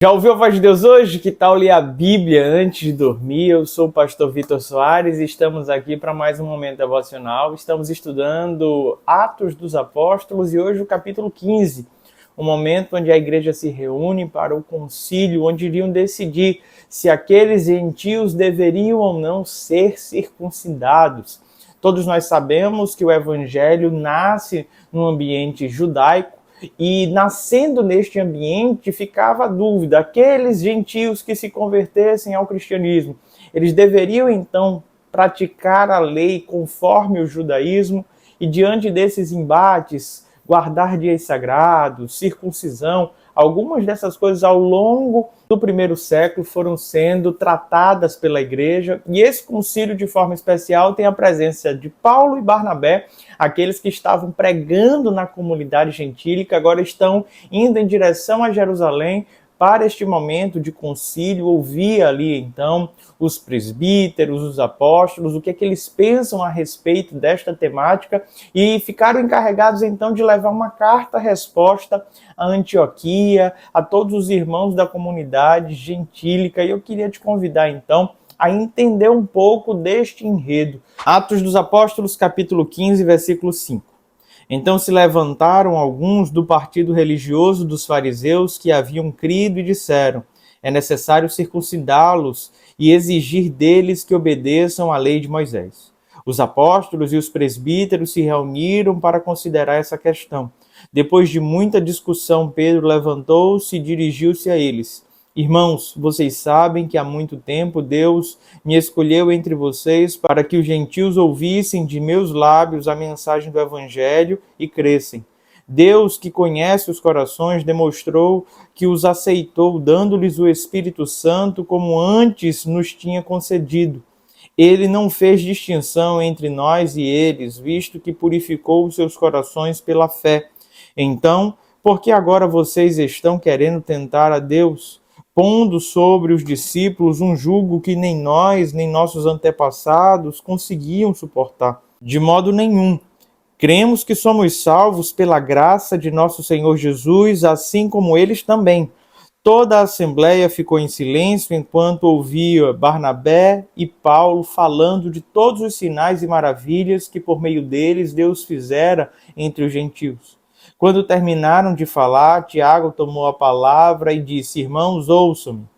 Já ouviu a voz de Deus hoje? Que tal ler a Bíblia antes de dormir? Eu sou o pastor Vitor Soares e estamos aqui para mais um momento devocional. Estamos estudando Atos dos Apóstolos e hoje o capítulo 15, um momento onde a igreja se reúne para o concílio, onde iriam decidir se aqueles gentios deveriam ou não ser circuncidados. Todos nós sabemos que o evangelho nasce num ambiente judaico, e nascendo neste ambiente ficava a dúvida, aqueles gentios que se convertessem ao cristianismo, eles deveriam então praticar a lei conforme o judaísmo e diante desses embates, guardar dias sagrados, circuncisão, algumas dessas coisas ao longo do primeiro século foram sendo tratadas pela igreja, e esse concílio de forma especial tem a presença de Paulo e Barnabé, aqueles que estavam pregando na comunidade gentílica, agora estão indo em direção a Jerusalém para este momento de concílio, ouvir ali então os presbíteros, os apóstolos, o que é que eles pensam a respeito desta temática, e ficaram encarregados então de levar uma carta-resposta a Antioquia, a todos os irmãos da comunidade gentílica, e eu queria te convidar então a entender um pouco deste enredo. Atos dos Apóstolos, capítulo 15, versículo 5. Então se levantaram alguns do partido religioso dos fariseus que haviam crido e disseram: é necessário circuncidá-los e exigir deles que obedeçam à lei de Moisés. Os apóstolos e os presbíteros se reuniram para considerar essa questão. Depois de muita discussão, Pedro levantou-se e dirigiu-se a eles: irmãos, vocês sabem que há muito tempo Deus me escolheu entre vocês para que os gentios ouvissem de meus lábios a mensagem do Evangelho e crescem. Deus, que conhece os corações, demonstrou que os aceitou, dando-lhes o Espírito Santo como antes nos tinha concedido. Ele não fez distinção entre nós e eles, visto que purificou os seus corações pela fé. Então, por que agora vocês estão querendo tentar a Deus, pondo sobre os discípulos um jugo que nem nós, nem nossos antepassados conseguiam suportar? De modo nenhum. Cremos que somos salvos pela graça de nosso Senhor Jesus, assim como eles também. Toda a assembleia ficou em silêncio enquanto ouvia Barnabé e Paulo falando de todos os sinais e maravilhas que por meio deles Deus fizera entre os gentios. Quando terminaram de falar, Tiago tomou a palavra e disse: irmãos, ouçam-me.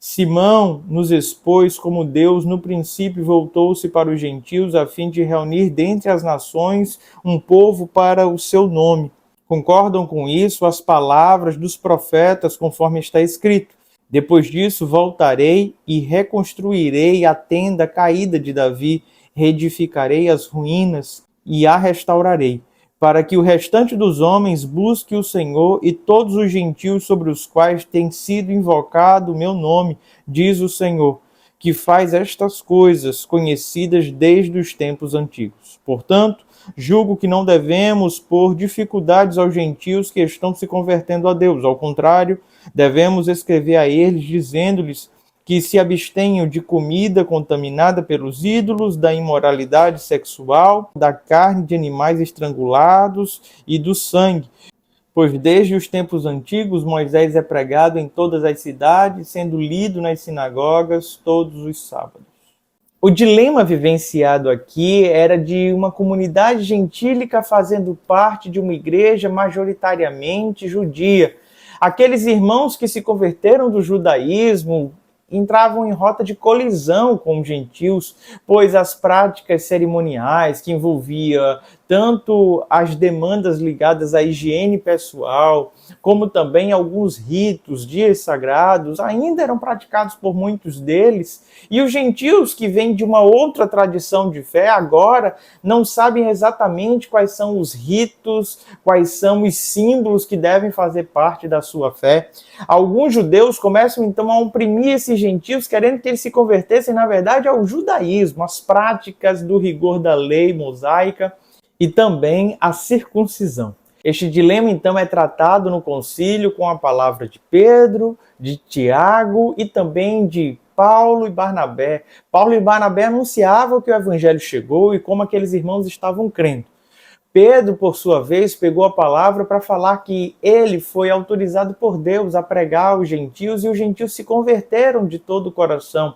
Simão nos expôs como Deus no princípio voltou-se para os gentios a fim de reunir dentre as nações um povo para o seu nome. Concordam com isso as palavras dos profetas, conforme está escrito: depois disso voltarei e reconstruirei a tenda caída de Davi, reedificarei as ruínas e a restaurarei, para que o restante dos homens busque o Senhor e todos os gentios sobre os quais tem sido invocado o meu nome, diz o Senhor, que faz estas coisas conhecidas desde os tempos antigos. Portanto, julgo que não devemos pôr dificuldades aos gentios que estão se convertendo a Deus. Ao contrário, devemos escrever a eles, dizendo-lhes que se abstenham de comida contaminada pelos ídolos, da imoralidade sexual, da carne de animais estrangulados e do sangue. Pois desde os tempos antigos Moisés é pregado em todas as cidades, sendo lido nas sinagogas todos os sábados. O dilema vivenciado aqui era de uma comunidade gentílica fazendo parte de uma igreja majoritariamente judia. Aqueles irmãos que se converteram do judaísmo entravam em rota de colisão com os gentios, pois as práticas cerimoniais que envolvia tanto as demandas ligadas à higiene pessoal, como também alguns ritos, dias sagrados, ainda eram praticados por muitos deles, e os gentios que vêm de uma outra tradição de fé agora não sabem exatamente quais são os ritos, quais são os símbolos que devem fazer parte da sua fé. Alguns judeus começam então a oprimir esses gentios, querendo que eles se convertessem, na verdade, ao judaísmo, às práticas do rigor da lei mosaica e também à circuncisão. Este dilema, então, é tratado no concílio com a palavra de Pedro, de Tiago e também de Paulo e Barnabé. Paulo e Barnabé anunciavam que o evangelho chegou e como aqueles irmãos estavam crendo. Pedro, por sua vez, pegou a palavra para falar que ele foi autorizado por Deus a pregar aos gentios e os gentios se converteram de todo o coração.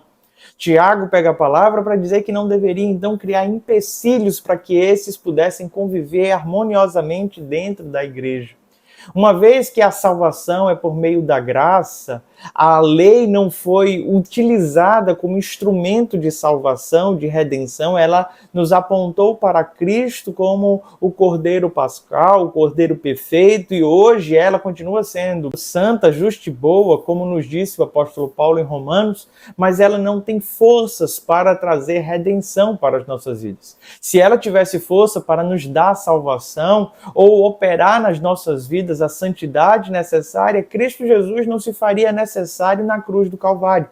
Tiago pega a palavra para dizer que não deveria então criar empecilhos para que esses pudessem conviver harmoniosamente dentro da igreja. Uma vez que a salvação é por meio da graça, a lei não foi utilizada como instrumento de salvação, de redenção, ela nos apontou para Cristo como o Cordeiro Pascal, o Cordeiro perfeito, e hoje ela continua sendo santa, justa e boa, como nos disse o apóstolo Paulo em Romanos, mas ela não tem forças para trazer redenção para as nossas vidas. Se ela tivesse força para nos dar salvação ou operar nas nossas vidas a santidade necessária, Cristo Jesus não se faria necessário na cruz do Calvário.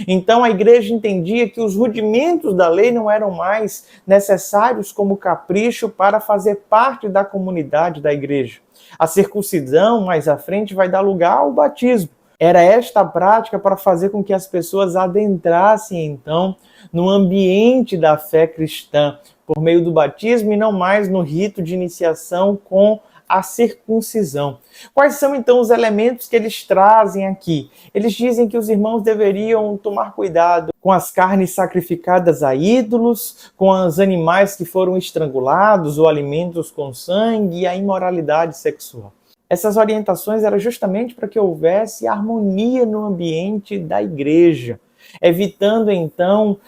Então a igreja entendia que os rudimentos da lei não eram mais necessários como capricho para fazer parte da comunidade da igreja. A circuncisão, mais à frente, vai dar lugar ao batismo. Era esta a prática para fazer com que as pessoas adentrassem, então, no ambiente da fé cristã, por meio do batismo e não mais no rito de iniciação com a circuncisão. Quais são, então, os elementos que eles trazem aqui? Eles dizem que os irmãos deveriam tomar cuidado com as carnes sacrificadas a ídolos, com os animais que foram estrangulados ou alimentos com sangue e a imoralidade sexual. Essas orientações eram justamente para que houvesse harmonia no ambiente da igreja, evitando então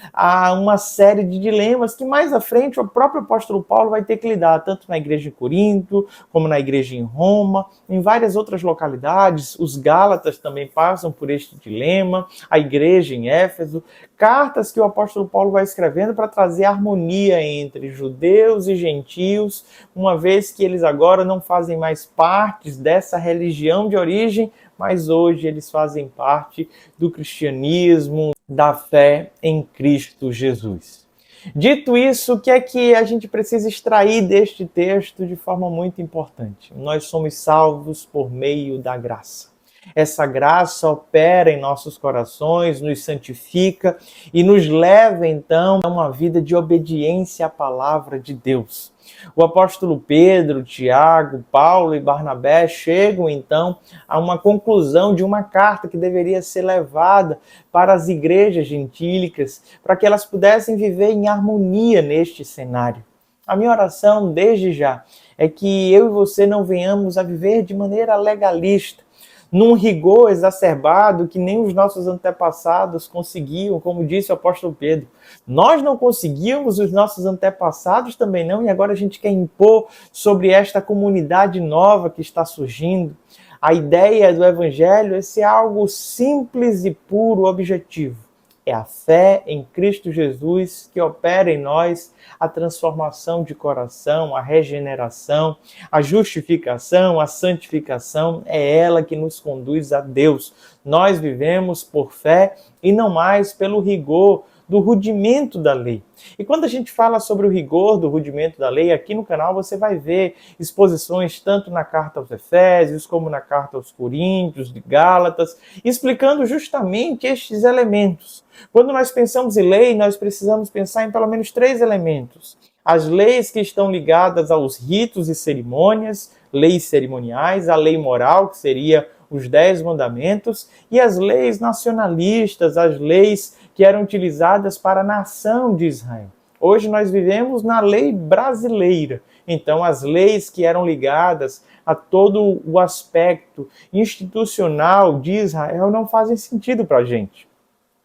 uma série de dilemas que mais à frente o próprio apóstolo Paulo vai ter que lidar, tanto na igreja em Corinto, como na igreja em Roma, em várias outras localidades. Os Gálatas também passam por este dilema, a igreja em Éfeso, cartas que o apóstolo Paulo vai escrevendo para trazer harmonia entre judeus e gentios, uma vez que eles agora não fazem mais parte dessa religião de origem, mas hoje eles fazem parte do cristianismo, da fé em Cristo Jesus. Dito isso, o que é que a gente precisa extrair deste texto de forma muito importante? Nós somos salvos por meio da graça. Essa graça opera em nossos corações, nos santifica e nos leva, então, a uma vida de obediência à palavra de Deus. O apóstolo Pedro, Tiago, Paulo e Barnabé chegam, então, a uma conclusão de uma carta que deveria ser levada para as igrejas gentílicas, para que elas pudessem viver em harmonia neste cenário. A minha oração, desde já, é que eu e você não venhamos a viver de maneira legalista, num rigor exacerbado que nem os nossos antepassados conseguiam, como disse o apóstolo Pedro. Nós não conseguíamos, os nossos antepassados também não, e agora a gente quer impor sobre esta comunidade nova que está surgindo. A ideia do evangelho é ser algo simples e puro, objetivo. É a fé em Cristo Jesus que opera em nós a transformação de coração, a regeneração, a justificação, a santificação. É ela que nos conduz a Deus. Nós vivemos por fé e não mais pelo rigor do rudimento da lei. E quando a gente fala sobre o rigor do rudimento da lei, aqui no canal você vai ver exposições tanto na carta aos Efésios, como na carta aos Coríntios, de Gálatas, explicando justamente estes elementos. Quando nós pensamos em lei, nós precisamos pensar em pelo menos 3 elementos. As leis que estão ligadas aos ritos e cerimônias, leis cerimoniais, a lei moral, que seria os 10 mandamentos, e as leis nacionalistas, as leis que eram utilizadas para a nação de Israel. Hoje nós vivemos na lei brasileira. Então, as leis que eram ligadas a todo o aspecto institucional de Israel não fazem sentido para a gente.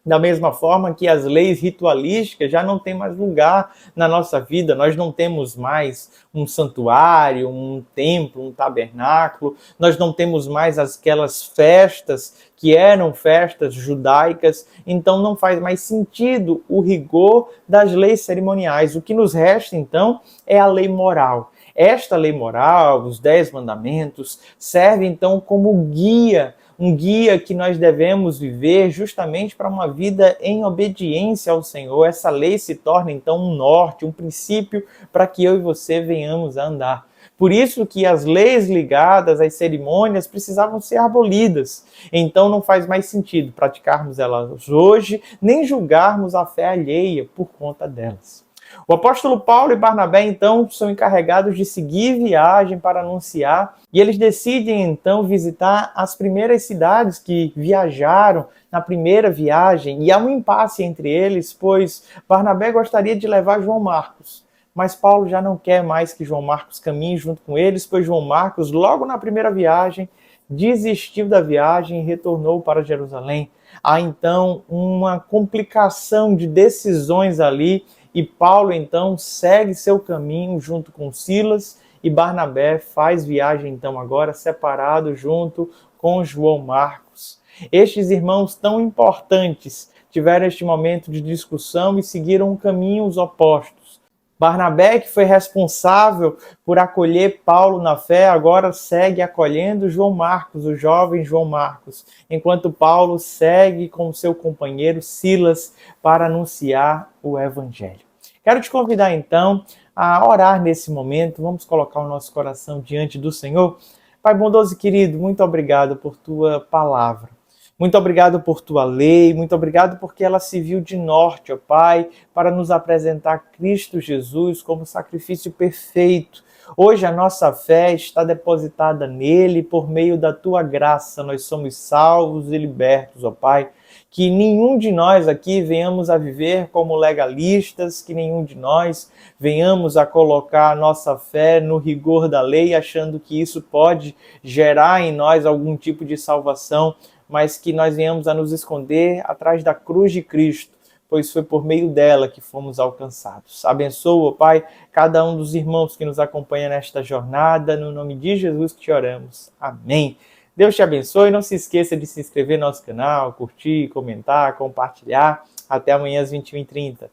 Da mesma forma que as leis ritualísticas já não têm mais lugar na nossa vida, nós não temos mais um santuário, um templo, um tabernáculo, nós não temos mais aquelas festas que eram festas judaicas, então não faz mais sentido o rigor das leis cerimoniais. O que nos resta, então, é a lei moral. Esta lei moral, os 10 mandamentos, serve, então, como guia, um guia que nós devemos viver justamente para uma vida em obediência ao Senhor. Essa lei se torna, então, um norte, um princípio para que eu e você venhamos a andar. Por isso que as leis ligadas às cerimônias precisavam ser abolidas. Então não faz mais sentido praticarmos elas hoje, nem julgarmos a fé alheia por conta delas. O apóstolo Paulo e Barnabé, então, são encarregados de seguir viagem para anunciar, e eles decidem, então, visitar as primeiras cidades que viajaram na primeira viagem, e há um impasse entre eles, pois Barnabé gostaria de levar João Marcos, mas Paulo já não quer mais que João Marcos caminhe junto com eles, pois João Marcos, logo na primeira viagem, desistiu da viagem e retornou para Jerusalém. Há então uma complicação de decisões ali, e Paulo então segue seu caminho junto com Silas, e Barnabé faz viagem então agora separado junto com João Marcos. Estes irmãos tão importantes tiveram este momento de discussão e seguiram caminhos opostos. Barnabé, que foi responsável por acolher Paulo na fé, agora segue acolhendo João Marcos, o jovem João Marcos, enquanto Paulo segue com seu companheiro Silas para anunciar o Evangelho. Quero te convidar então a orar nesse momento. Vamos colocar o nosso coração diante do Senhor. Pai bondoso e querido, muito obrigado por tua palavra. Muito obrigado por tua lei, muito obrigado porque ela serviu de norte, ó Pai, para nos apresentar Cristo Jesus como sacrifício perfeito. Hoje a nossa fé está depositada nele, por meio da tua graça nós somos salvos e libertos, ó Pai. Que nenhum de nós aqui venhamos a viver como legalistas, que nenhum de nós venhamos a colocar a nossa fé no rigor da lei, achando que isso pode gerar em nós algum tipo de salvação, mas que nós venhamos a nos esconder atrás da cruz de Cristo, pois foi por meio dela que fomos alcançados. Abençoa, Pai, cada um dos irmãos que nos acompanha nesta jornada, no nome de Jesus que te oramos. Amém. Deus te abençoe, não se esqueça de se inscrever no nosso canal, curtir, comentar, compartilhar. Até amanhã às 21h30.